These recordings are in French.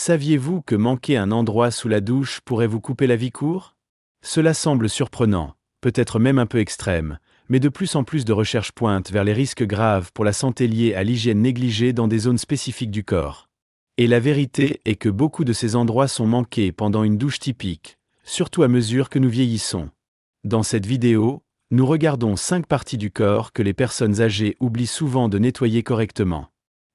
Saviez-vous que manquer un endroit sous la douche pourrait vous couper la vie court? Cela semble surprenant, peut-être même un peu extrême, mais de plus en plus de recherches pointent vers les risques graves pour la santé liés à l'hygiène négligée dans des zones spécifiques du corps. Et la vérité est que beaucoup de ces endroits sont manqués pendant une douche typique, surtout à mesure que nous vieillissons. Dans cette vidéo, nous regardons 5 parties du corps que les personnes âgées oublient souvent de nettoyer correctement.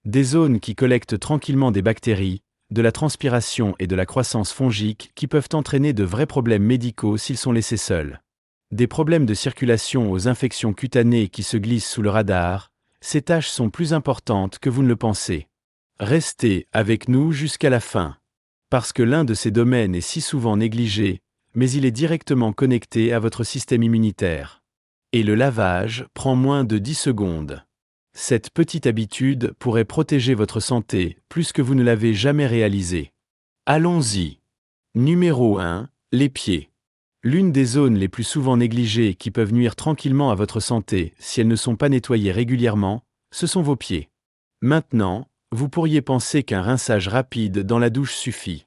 Des zones qui collectent tranquillement des bactéries, de la transpiration et de la croissance fongique qui peuvent entraîner de vrais problèmes médicaux s'ils sont laissés seuls. Des problèmes de circulation aux infections cutanées qui se glissent sous le radar, ces tâches sont plus importantes que vous ne le pensez. Restez avec nous jusqu'à la fin. Parce que l'un de ces domaines est si souvent négligé, mais il est directement connecté à votre système immunitaire. Et le lavage prend moins de 10 secondes. Cette petite habitude pourrait protéger votre santé plus que vous ne l'avez jamais réalisé. Allons-y. Numéro 1, les pieds. L'une des zones les plus souvent négligées qui peuvent nuire tranquillement à votre santé si elles ne sont pas nettoyées régulièrement, ce sont vos pieds. Maintenant, vous pourriez penser qu'un rinçage rapide dans la douche suffit.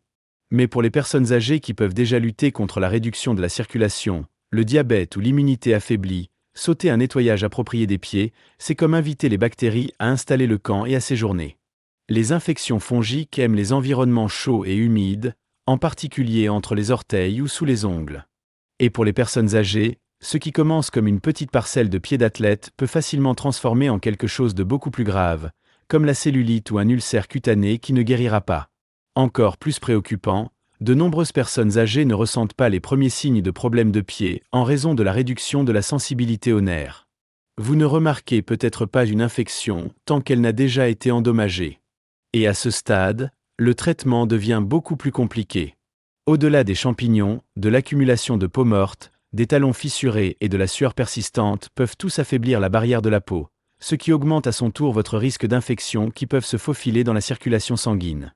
Mais pour les personnes âgées qui peuvent déjà lutter contre la réduction de la circulation, le diabète ou l'immunité affaiblie, sauter un nettoyage approprié des pieds, c'est comme inviter les bactéries à installer le camp et à séjourner. Les infections fongiques aiment les environnements chauds et humides, en particulier entre les orteils ou sous les ongles. Et pour les personnes âgées, ce qui commence comme une petite parcelle de pied d'athlète peut facilement transformer en quelque chose de beaucoup plus grave, comme la cellulite ou un ulcère cutané qui ne guérira pas. Encore plus préoccupant, de nombreuses personnes âgées ne ressentent pas les premiers signes de problèmes de pied en raison de la réduction de la sensibilité aux nerfs. Vous ne remarquez peut-être pas une infection tant qu'elle n'a déjà été endommagée. Et à ce stade, le traitement devient beaucoup plus compliqué. Au-delà des champignons, de l'accumulation de peau morte, des talons fissurés et de la sueur persistante peuvent tous affaiblir la barrière de la peau, ce qui augmente à son tour votre risque d'infections qui peuvent se faufiler dans la circulation sanguine.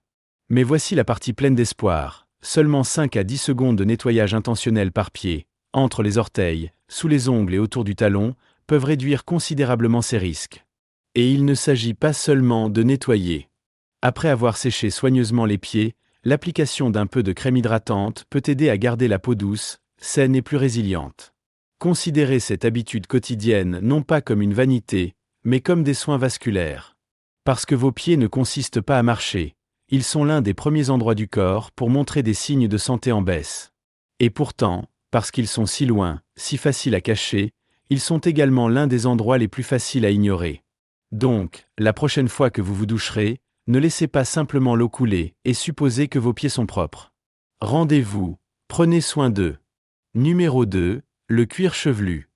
Mais voici la partie pleine d'espoir. Seulement 5 à 10 secondes de nettoyage intentionnel par pied, entre les orteils, sous les ongles et autour du talon, peuvent réduire considérablement ces risques. Et il ne s'agit pas seulement de nettoyer. Après avoir séché soigneusement les pieds, l'application d'un peu de crème hydratante peut aider à garder la peau douce, saine et plus résiliente. Considérez cette habitude quotidienne non pas comme une vanité, mais comme des soins vasculaires. Parce que vos pieds ne consistent pas à marcher. Ils sont l'un des premiers endroits du corps pour montrer des signes de santé en baisse. Et pourtant, parce qu'ils sont si loin, si faciles à cacher, ils sont également l'un des endroits les plus faciles à ignorer. Donc, la prochaine fois que vous vous doucherez, ne laissez pas simplement l'eau couler et supposez que vos pieds sont propres. Rendez-vous, prenez soin d'eux. Numéro 2, le cuir chevelu.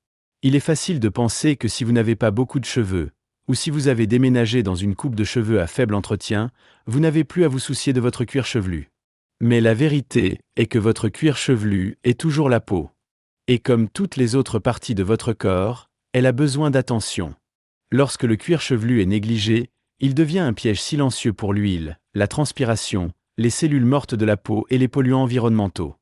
Il est facile de penser que si vous n'avez pas beaucoup de cheveux, ou si vous avez déménagé dans une coupe de cheveux à faible entretien, vous n'avez plus à vous soucier de votre cuir chevelu. Mais la vérité est que votre cuir chevelu est toujours la peau. Et comme toutes les autres parties de votre corps, elle a besoin d'attention. Lorsque le cuir chevelu est négligé, il devient un piège silencieux pour l'huile, la transpiration, les cellules mortes de la peau et les polluants environnementaux.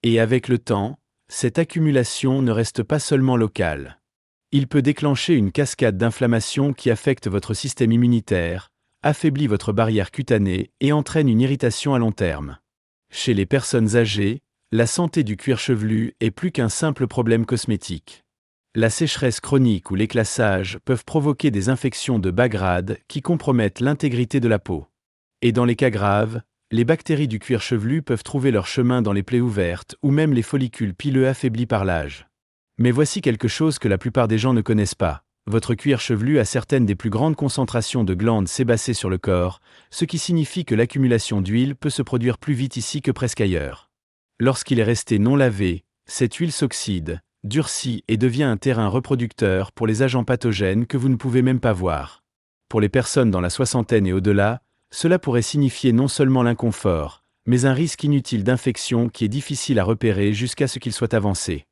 Et avec le temps, cette accumulation ne reste pas seulement locale. Il peut déclencher une cascade d'inflammation qui affecte votre système immunitaire, affaiblit votre barrière cutanée et entraîne une irritation à long terme. Chez les personnes âgées, la santé du cuir chevelu est plus qu'un simple problème cosmétique. La sécheresse chronique ou l'éclassage peuvent provoquer des infections de bas grade qui compromettent l'intégrité de la peau. Et dans les cas graves, les bactéries du cuir chevelu peuvent trouver leur chemin dans les plaies ouvertes ou même les follicules pileux affaiblis par l'âge. Mais voici quelque chose que la plupart des gens ne connaissent pas. Votre cuir chevelu a certaines des plus grandes concentrations de glandes sébacées sur le corps, ce qui signifie que l'accumulation d'huile peut se produire plus vite ici que presque ailleurs. Lorsqu'il est resté non lavé, cette huile s'oxyde, durcit et devient un terrain reproducteur pour les agents pathogènes que vous ne pouvez même pas voir. Pour les personnes dans la soixantaine et au-delà, cela pourrait signifier non seulement l'inconfort, mais un risque inutile d'infection qui est difficile à repérer jusqu'à ce qu'il soit avancé.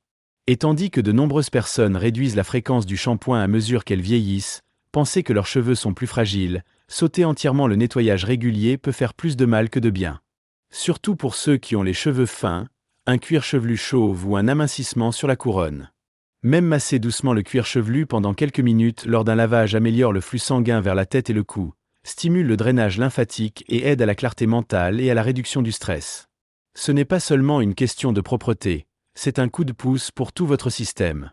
Et tandis que de nombreuses personnes réduisent la fréquence du shampoing à mesure qu'elles vieillissent, penser que leurs cheveux sont plus fragiles, sauter entièrement le nettoyage régulier peut faire plus de mal que de bien. Surtout pour ceux qui ont les cheveux fins, un cuir chevelu chauve ou un amincissement sur la couronne. Même masser doucement le cuir chevelu pendant quelques minutes lors d'un lavage améliore le flux sanguin vers la tête et le cou, stimule le drainage lymphatique et aide à la clarté mentale et à la réduction du stress. Ce n'est pas seulement une question de propreté, c'est un coup de pouce pour tout votre système.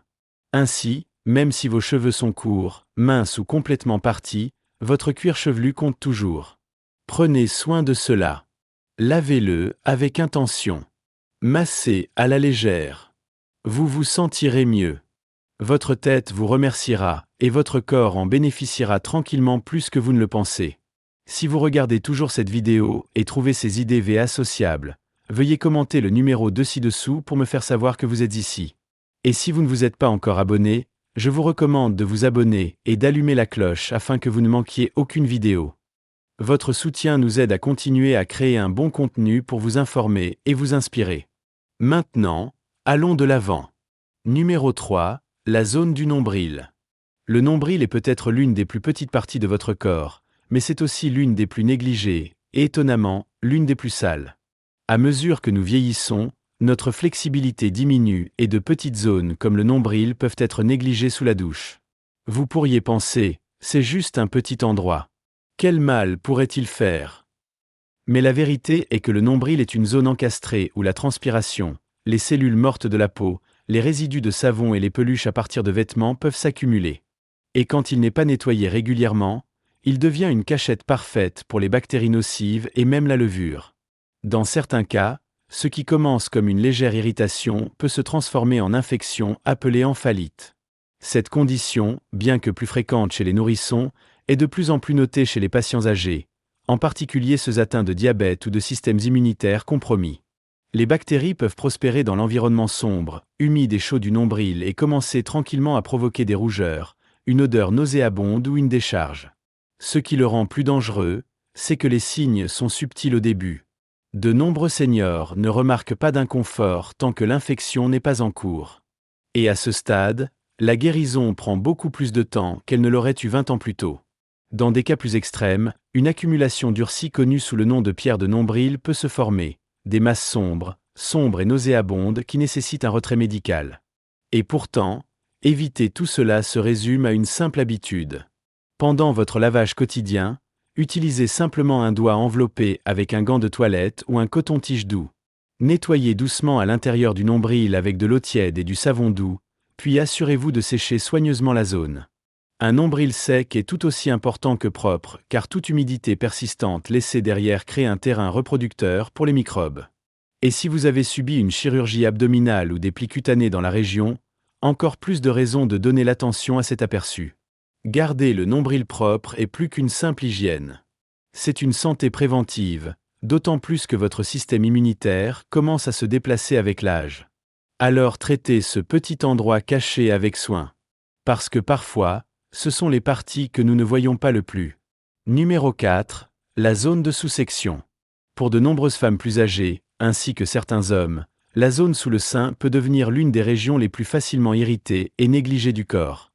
Ainsi, même si vos cheveux sont courts, minces ou complètement partis, votre cuir chevelu compte toujours. Prenez soin de cela. Lavez-le avec intention. Massez à la légère. Vous vous sentirez mieux. Votre tête vous remerciera, et votre corps en bénéficiera tranquillement plus que vous ne le pensez. Si vous regardez toujours cette vidéo et trouvez ces idées associables, veuillez commenter le numéro 2 ci-dessous pour me faire savoir que vous êtes ici. Et si vous ne vous êtes pas encore abonné, je vous recommande de vous abonner et d'allumer la cloche afin que vous ne manquiez aucune vidéo. Votre soutien nous aide à continuer à créer un bon contenu pour vous informer et vous inspirer. Maintenant, allons de l'avant. Numéro 3. La zone du nombril. Le nombril est peut-être l'une des plus petites parties de votre corps, mais c'est aussi l'une des plus négligées, et étonnamment, l'une des plus sales. À mesure que nous vieillissons, notre flexibilité diminue et de petites zones comme le nombril peuvent être négligées sous la douche. Vous pourriez penser, c'est juste un petit endroit. Quel mal pourrait-il faire? Mais la vérité est que le nombril est une zone encastrée où la transpiration, les cellules mortes de la peau, les résidus de savon et les peluches à partir de vêtements peuvent s'accumuler. Et quand il n'est pas nettoyé régulièrement, il devient une cachette parfaite pour les bactéries nocives et même la levure. Dans certains cas, ce qui commence comme une légère irritation peut se transformer en infection appelée emphalite. Cette condition, bien que plus fréquente chez les nourrissons, est de plus en plus notée chez les patients âgés, en particulier ceux atteints de diabète ou de systèmes immunitaires compromis. Les bactéries peuvent prospérer dans l'environnement sombre, humide et chaud du nombril et commencer tranquillement à provoquer des rougeurs, une odeur nauséabonde ou une décharge. Ce qui le rend plus dangereux, c'est que les signes sont subtils au début. De nombreux seniors ne remarquent pas d'inconfort tant que l'infection n'est pas en cours. Et à ce stade, la guérison prend beaucoup plus de temps qu'elle ne l'aurait eu 20 ans plus tôt. Dans des cas plus extrêmes, une accumulation durcie connue sous le nom de pierre de nombril peut se former. Des masses sombres et nauséabondes qui nécessitent un retrait médical. Et pourtant, éviter tout cela se résume à une simple habitude. Pendant votre lavage quotidien, utilisez simplement un doigt enveloppé avec un gant de toilette ou un coton-tige doux. Nettoyez doucement à l'intérieur du nombril avec de l'eau tiède et du savon doux, puis assurez-vous de sécher soigneusement la zone. Un nombril sec est tout aussi important que propre, car toute humidité persistante laissée derrière crée un terrain reproducteur pour les microbes. Et si vous avez subi une chirurgie abdominale ou des plis cutanés dans la région, encore plus de raisons de donner l'attention à cet aperçu. Garder le nombril propre est plus qu'une simple hygiène. C'est une santé préventive, d'autant plus que votre système immunitaire commence à se déplacer avec l'âge. Alors traitez ce petit endroit caché avec soin. Parce que parfois, ce sont les parties que nous ne voyons pas le plus. Numéro 4. La zone de sous-section. Pour de nombreuses femmes plus âgées, ainsi que certains hommes, la zone sous le sein peut devenir l'une des régions les plus facilement irritées et négligées du corps.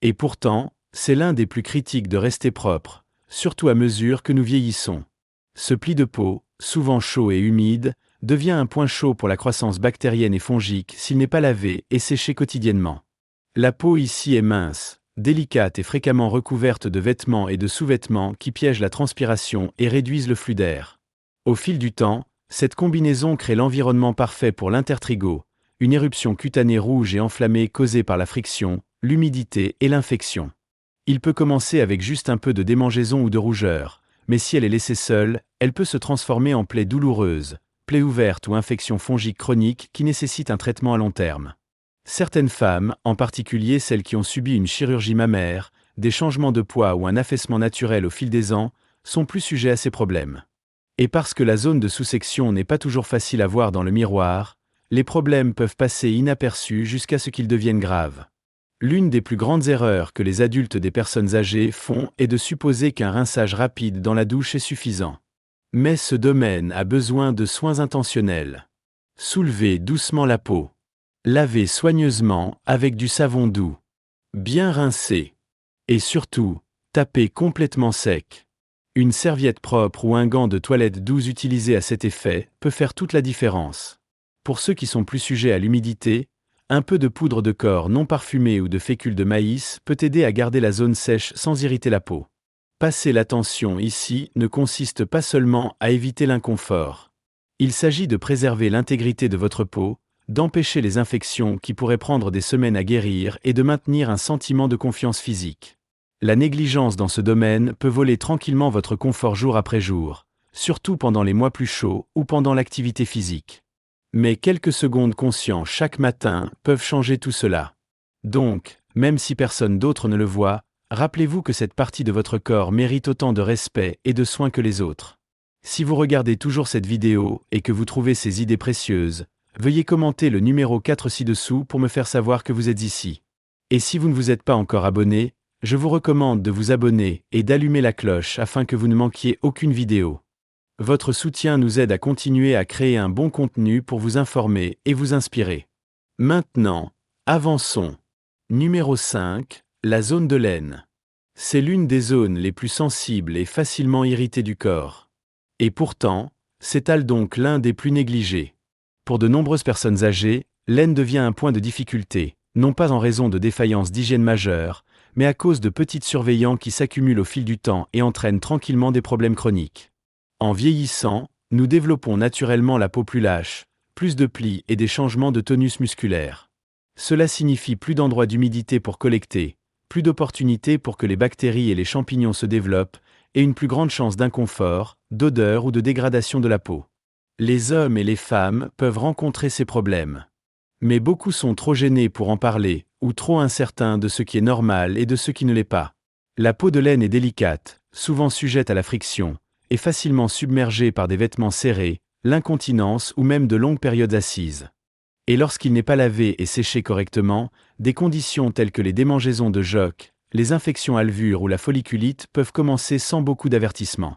Et pourtant, c'est l'un des plus critiques de rester propre, surtout à mesure que nous vieillissons. Ce pli de peau, souvent chaud et humide, devient un point chaud pour la croissance bactérienne et fongique s'il n'est pas lavé et séché quotidiennement. La peau ici est mince, délicate et fréquemment recouverte de vêtements et de sous-vêtements qui piègent la transpiration et réduisent le flux d'air. Au fil du temps, cette combinaison crée l'environnement parfait pour l'intertrigo, une éruption cutanée rouge et enflammée causée par la friction, l'humidité et l'infection. Il peut commencer avec juste un peu de démangeaison ou de rougeur, mais si elle est laissée seule, elle peut se transformer en plaie douloureuse, plaie ouverte ou infection fongique chronique qui nécessite un traitement à long terme. Certaines femmes, en particulier celles qui ont subi une chirurgie mammaire, des changements de poids ou un affaissement naturel au fil des ans, sont plus sujets à ces problèmes. Et parce que la zone de sous-section n'est pas toujours facile à voir dans le miroir, les problèmes peuvent passer inaperçus jusqu'à ce qu'ils deviennent graves. L'une des plus grandes erreurs que les adultes des personnes âgées font est de supposer qu'un rinçage rapide dans la douche est suffisant. Mais ce domaine a besoin de soins intentionnels. Soulevez doucement la peau. Lavez soigneusement avec du savon doux. Bien rincer. Et surtout, tapez complètement sec. Une serviette propre ou un gant de toilette doux utilisé à cet effet peut faire toute la différence. Pour ceux qui sont plus sujets à l'humidité, un peu de poudre de corps non parfumée ou de fécule de maïs peut aider à garder la zone sèche sans irriter la peau. Passer l'attention ici ne consiste pas seulement à éviter l'inconfort. Il s'agit de préserver l'intégrité de votre peau, d'empêcher les infections qui pourraient prendre des semaines à guérir et de maintenir un sentiment de confiance physique. La négligence dans ce domaine peut voler tranquillement votre confort jour après jour, surtout pendant les mois plus chauds ou pendant l'activité physique. Mais quelques secondes conscients chaque matin peuvent changer tout cela. Donc, même si personne d'autre ne le voit, rappelez-vous que cette partie de votre corps mérite autant de respect et de soins que les autres. Si vous regardez toujours cette vidéo et que vous trouvez ces idées précieuses, veuillez commenter le numéro 4 ci-dessous pour me faire savoir que vous êtes ici. Et si vous ne vous êtes pas encore abonné, je vous recommande de vous abonner et d'allumer la cloche afin que vous ne manquiez aucune vidéo. Votre soutien nous aide à continuer à créer un bon contenu pour vous informer et vous inspirer. Maintenant, avançons. Numéro 5, la zone de l'aine. C'est l'une des zones les plus sensibles et facilement irritées du corps. Et pourtant, c'est donc l'un des plus négligés. Pour de nombreuses personnes âgées, l'aine devient un point de difficulté, non pas en raison de défaillances d'hygiène majeures, mais à cause de petits surveillants qui s'accumulent au fil du temps et entraînent tranquillement des problèmes chroniques. En vieillissant, nous développons naturellement la peau plus lâche, plus de plis et des changements de tonus musculaire. Cela signifie plus d'endroits d'humidité pour collecter, plus d'opportunités pour que les bactéries et les champignons se développent, et une plus grande chance d'inconfort, d'odeur ou de dégradation de la peau. Les hommes et les femmes peuvent rencontrer ces problèmes. Mais beaucoup sont trop gênés pour en parler, ou trop incertains de ce qui est normal et de ce qui ne l'est pas. La peau de l'aine est délicate, souvent sujette à la friction, et facilement submergée par des vêtements serrés, l'incontinence ou même de longues périodes assises. Et lorsqu'il n'est pas lavé et séché correctement, des conditions telles que les démangeaisons de Jock, les infections alvures ou la folliculite peuvent commencer sans beaucoup d'avertissement.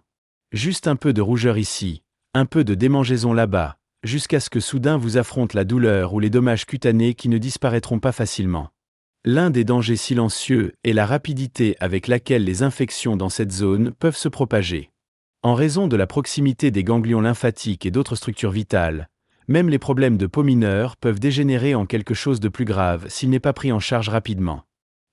Juste un peu de rougeur ici, un peu de démangeaison là-bas, jusqu'à ce que soudain vous affronte la douleur ou les dommages cutanés qui ne disparaîtront pas facilement. L'un des dangers silencieux est la rapidité avec laquelle les infections dans cette zone peuvent se propager. En raison de la proximité des ganglions lymphatiques et d'autres structures vitales, même les problèmes de peau mineure peuvent dégénérer en quelque chose de plus grave s'il n'est pas pris en charge rapidement.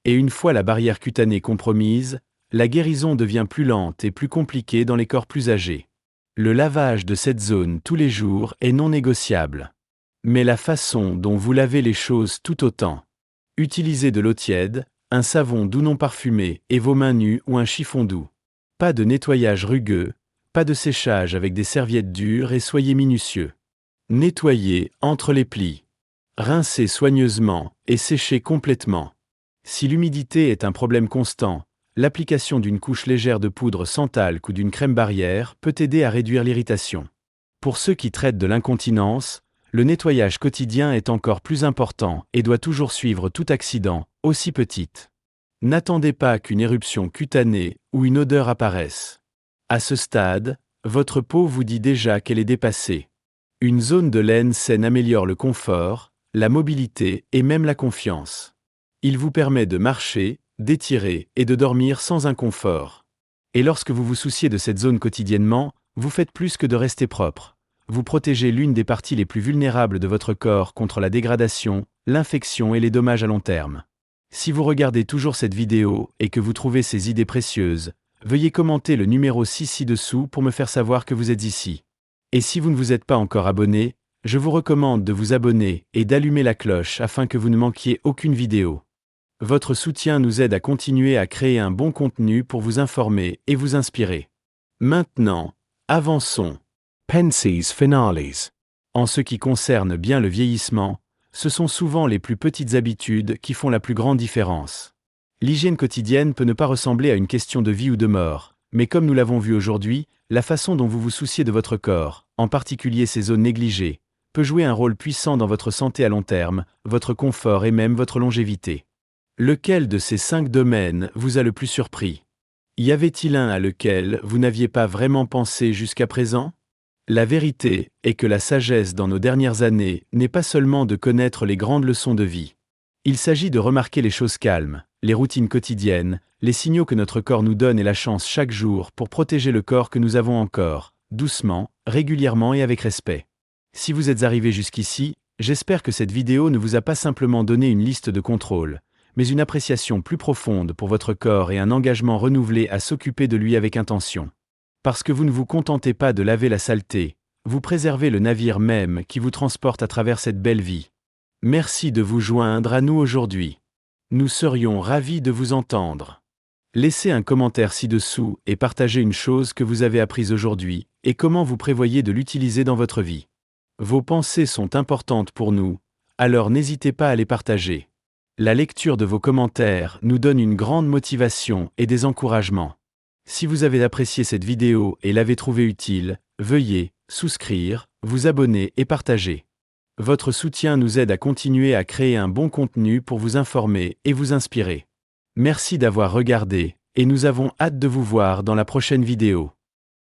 Et une fois la barrière cutanée compromise, la guérison devient plus lente et plus compliquée dans les corps plus âgés. Le lavage de cette zone tous les jours est non négociable. Mais la façon dont vous lavez les choses tout autant. Utilisez de l'eau tiède, un savon doux non parfumé et vos mains nues ou un chiffon doux. Pas de nettoyage rugueux, pas de séchage avec des serviettes dures et soyez minutieux. Nettoyez entre les plis. Rincez soigneusement et séchez complètement. Si l'humidité est un problème constant, l'application d'une couche légère de poudre sans talc ou d'une crème barrière peut aider à réduire l'irritation. Pour ceux qui traitent de l'incontinence, le nettoyage quotidien est encore plus important et doit toujours suivre tout accident, aussi petite. N'attendez pas qu'une éruption cutanée ou une odeur apparaisse. À ce stade, votre peau vous dit déjà qu'elle est dépassée. Une zone de l'aine saine améliore le confort, la mobilité et même la confiance. Il vous permet de marcher, d'étirer et de dormir sans inconfort. Et lorsque vous vous souciez de cette zone quotidiennement, vous faites plus que de rester propre. Vous protégez l'une des parties les plus vulnérables de votre corps contre la dégradation, l'infection et les dommages à long terme. Si vous regardez toujours cette vidéo et que vous trouvez ces idées précieuses, veuillez commenter le numéro 6 ci-dessous pour me faire savoir que vous êtes ici. Et si vous ne vous êtes pas encore abonné, je vous recommande de vous abonner et d'allumer la cloche afin que vous ne manquiez aucune vidéo. Votre soutien nous aide à continuer à créer un bon contenu pour vous informer et vous inspirer. Maintenant, avançons. Pensées finales. En ce qui concerne bien le vieillissement, ce sont souvent les plus petites habitudes qui font la plus grande différence. L'hygiène quotidienne peut ne pas ressembler à une question de vie ou de mort, mais comme nous l'avons vu aujourd'hui, la façon dont vous vous souciez de votre corps, en particulier ces zones négligées, peut jouer un rôle puissant dans votre santé à long terme, votre confort et même votre longévité. Lequel de ces 5 domaines vous a le plus surpris? Y avait-il un à lequel vous n'aviez pas vraiment pensé jusqu'à présent? La vérité est que la sagesse dans nos dernières années n'est pas seulement de connaître les grandes leçons de vie. Il s'agit de remarquer les choses calmes, les routines quotidiennes, les signaux que notre corps nous donne et la chance chaque jour pour protéger le corps que nous avons encore, doucement, régulièrement et avec respect. Si vous êtes arrivé jusqu'ici, j'espère que cette vidéo ne vous a pas simplement donné une liste de contrôles, mais une appréciation plus profonde pour votre corps et un engagement renouvelé à s'occuper de lui avec intention. Parce que vous ne vous contentez pas de laver la saleté, vous préservez le navire même qui vous transporte à travers cette belle vie. Merci de vous joindre à nous aujourd'hui. Nous serions ravis de vous entendre. Laissez un commentaire ci-dessous et partagez une chose que vous avez apprise aujourd'hui et comment vous prévoyez de l'utiliser dans votre vie. Vos pensées sont importantes pour nous, alors n'hésitez pas à les partager. La lecture de vos commentaires nous donne une grande motivation et des encouragements. Si vous avez apprécié cette vidéo et l'avez trouvée utile, veuillez souscrire, vous abonner et partager. Votre soutien nous aide à continuer à créer un bon contenu pour vous informer et vous inspirer. Merci d'avoir regardé, et nous avons hâte de vous voir dans la prochaine vidéo.